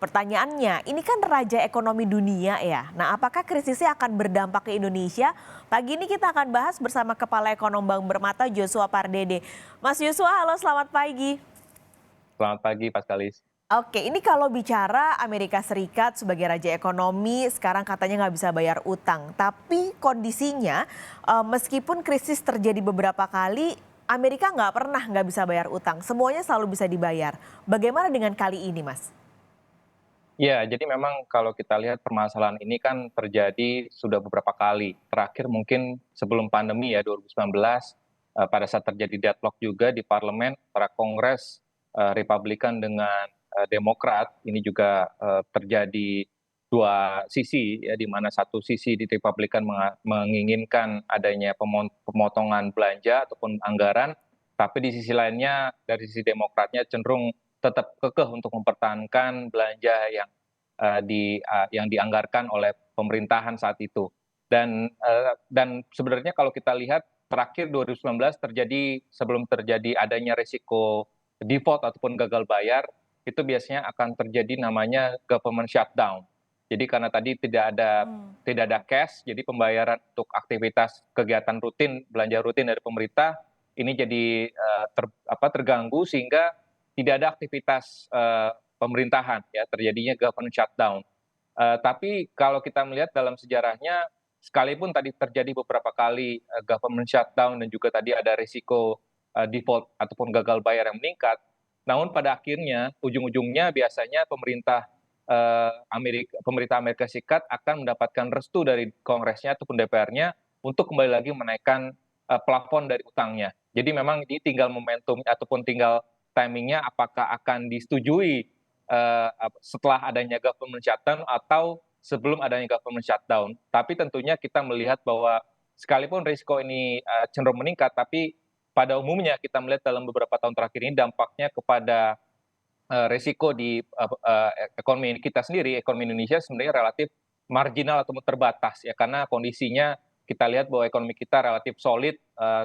Pertanyaannya, ini kan raja ekonomi dunia ya. Nah, apakah krisisnya akan berdampak ke Indonesia? Pagi ini kita akan bahas bersama Kepala Ekonom Bank Permata Joshua Pardede. Mas Joshua, halo selamat pagi. Selamat pagi, Paskalis. Oke, ini kalau bicara Amerika Serikat sebagai raja ekonomi, sekarang katanya nggak bisa bayar utang. Tapi kondisinya, meskipun krisis terjadi beberapa kali, Amerika nggak pernah nggak bisa bayar utang. Semuanya selalu bisa dibayar. Bagaimana dengan kali ini, Mas? Ya, jadi memang kalau kita lihat permasalahan ini kan terjadi sudah beberapa kali. Terakhir mungkin sebelum pandemi ya 2019, pada saat terjadi deadlock juga di parlemen antara Kongres Republikan dengan Demokrat. Ini juga terjadi dua sisi ya, di mana satu sisi di Republikan menginginkan adanya pemotongan belanja ataupun anggaran, tapi di sisi lainnya dari sisi Demokratnya cenderung tetap kekeh untuk mempertahankan belanja yang dianggarkan oleh pemerintahan saat itu. Dan sebenarnya kalau kita lihat terakhir 2019 terjadi sebelum terjadi adanya risiko default ataupun gagal bayar, itu biasanya akan terjadi namanya government shutdown. Jadi karena tadi tidak ada cash, jadi pembayaran untuk aktivitas kegiatan rutin, belanja rutin dari pemerintah ini jadi terganggu sehingga tidak ada aktivitas pemerintahan ya, terjadinya government shutdown. Tapi kalau kita melihat dalam sejarahnya, sekalipun tadi terjadi beberapa kali government shutdown dan juga tadi ada risiko default ataupun gagal bayar yang meningkat, namun pada akhirnya ujung-ujungnya biasanya pemerintah Amerika Serikat akan mendapatkan restu dari Kongresnya ataupun DPR-nya untuk kembali lagi menaikkan plafon dari utangnya. Jadi memang ini tinggal momentum ataupun tinggal timingnya apakah akan disetujui setelah adanya government shutdown atau sebelum adanya government shutdown. Tapi tentunya kita melihat bahwa sekalipun risiko ini cenderung meningkat, tapi pada umumnya kita melihat dalam beberapa tahun terakhir ini dampaknya kepada risiko di ekonomi kita sendiri, ekonomi Indonesia sebenarnya relatif marginal atau terbatas ya, karena kondisinya kita lihat bahwa ekonomi kita relatif solid,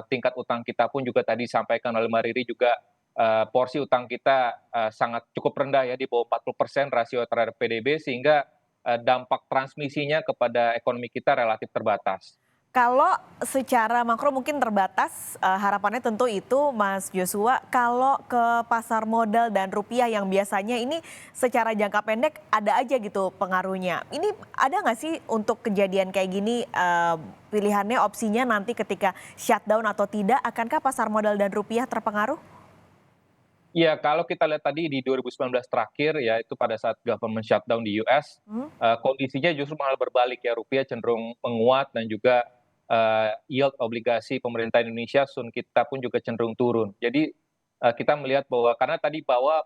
tingkat utang kita pun juga tadi disampaikan oleh Mbak Riri juga porsi utang kita sangat cukup rendah ya, di bawah 40% rasio terhadap PDB, sehingga dampak transmisinya kepada ekonomi kita relatif terbatas. Kalau secara makro mungkin terbatas, harapannya tentu itu Mas Joshua, kalau ke pasar modal dan rupiah yang biasanya ini secara jangka pendek ada aja gitu pengaruhnya. Ini ada nggak sih untuk kejadian kayak gini, pilihannya opsinya nanti ketika shutdown atau tidak, akankah pasar modal dan rupiah terpengaruh? Iya, kalau kita lihat tadi di 2019 terakhir ya, itu pada saat government shutdown di US, Hmm? kondisinya justru malah berbalik ya, rupiah cenderung menguat dan juga yield obligasi pemerintah Indonesia Sun kita pun juga cenderung turun. Jadi kita melihat bahwa karena tadi bahwa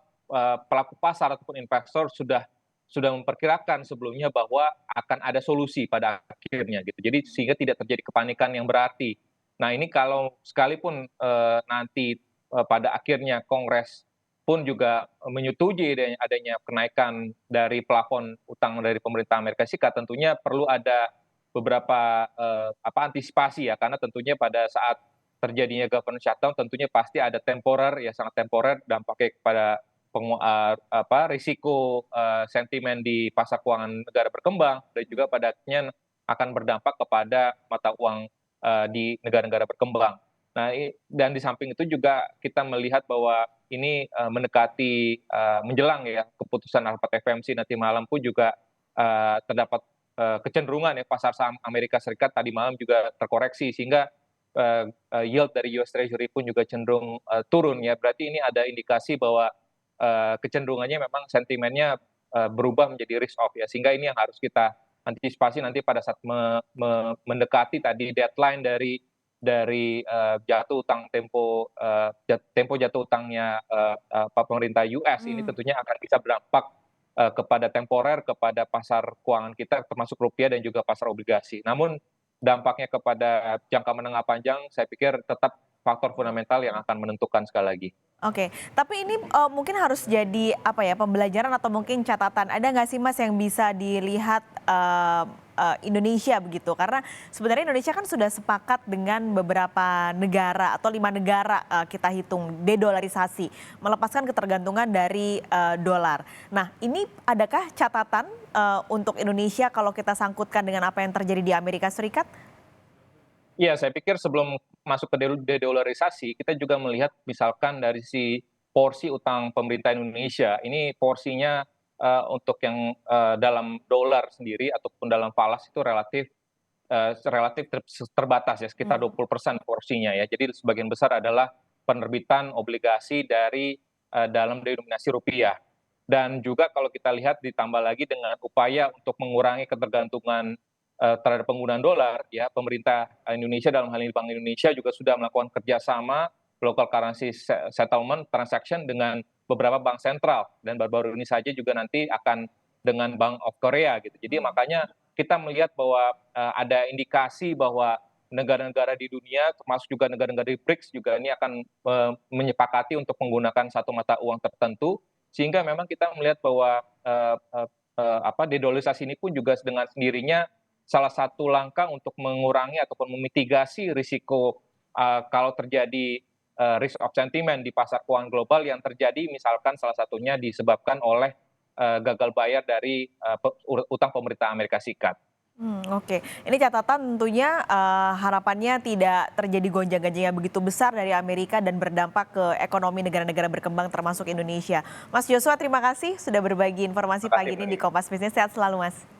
pelaku pasar ataupun investor sudah memperkirakan sebelumnya bahwa akan ada solusi pada akhirnya gitu. Jadi sehingga tidak terjadi kepanikan yang berarti. Nah, ini kalau sekalipun nanti pada akhirnya Kongres pun juga menyetujui adanya kenaikan dari plafon utang dari pemerintah Amerika Serikat, tentunya perlu ada beberapa antisipasi ya, karena tentunya pada saat terjadinya government shutdown tentunya pasti ada temporer ya, sangat temporer dampaknya kepada risiko sentimen di pasar keuangan negara berkembang, dan juga pada akhirnya akan berdampak kepada mata uang di negara-negara berkembang. Nah, dan di samping itu juga kita melihat bahwa ini mendekati menjelang ya keputusan rapat FOMC nanti malam pun juga terdapat kecenderungan ya pasar saham Amerika Serikat tadi malam juga terkoreksi, sehingga yield dari US Treasury pun juga cenderung turun ya. Berarti ini ada indikasi bahwa kecenderungannya memang sentimennya berubah menjadi risk off ya, sehingga ini yang harus kita antisipasi nanti pada saat mendekati tadi deadline dari jatuh utang tempo jatuh utangnya pemerintah US ini Hmm. tentunya akan bisa berdampak kepada temporer, kepada pasar keuangan kita termasuk rupiah dan juga pasar obligasi. Namun dampaknya kepada jangka menengah panjang saya pikir tetap faktor fundamental yang akan menentukan sekali lagi. Oke, tapi ini, mungkin harus jadi, apa ya, pembelajaran atau mungkin catatan. Ada nggak sih Mas yang bisa dilihat, Indonesia begitu? Karena sebenarnya Indonesia kan sudah sepakat dengan beberapa negara atau 5 negara kita hitung dedolarisasi, melepaskan ketergantungan dari dolar. Nah, ini adakah catatan untuk Indonesia kalau kita sangkutkan dengan apa yang terjadi di Amerika Serikat? Iya, saya pikir sebelum masuk ke dedolarisasi, kita juga melihat misalkan dari si porsi utang pemerintah Indonesia, ini porsinya untuk yang dalam dolar sendiri ataupun dalam falas itu relatif terbatas ya, sekitar Hmm. 20% porsinya ya. Jadi sebagian besar adalah penerbitan obligasi dari dalam denominasi rupiah. Dan juga kalau kita lihat ditambah lagi dengan upaya untuk mengurangi ketergantungan terhadap penggunaan dolar, ya pemerintah Indonesia dalam hal ini Bank Indonesia juga sudah melakukan kerjasama local currency settlement transaction dengan beberapa bank sentral dan baru-baru ini saja juga nanti akan dengan Bank of Korea gitu. Jadi makanya kita melihat bahwa ada indikasi bahwa negara-negara di dunia termasuk juga negara-negara di BRICS juga ini akan menyepakati untuk menggunakan satu mata uang tertentu sehingga memang kita melihat bahwa dedolarisasi ini pun juga dengan sendirinya salah satu langkah untuk mengurangi ataupun memitigasi risiko kalau terjadi risk of sentiment di pasar keuangan global yang terjadi misalkan salah satunya disebabkan oleh gagal bayar dari utang pemerintah Amerika Serikat. Oke. Ini catatan tentunya harapannya tidak terjadi gonjang-ganjing yang begitu besar dari Amerika dan berdampak ke ekonomi negara-negara berkembang termasuk Indonesia. Mas Joshua, terima kasih sudah berbagi informasi Terima kasih, pagi Mbak ini di Nining. Kompas Bisnis. Sehat selalu, Mas.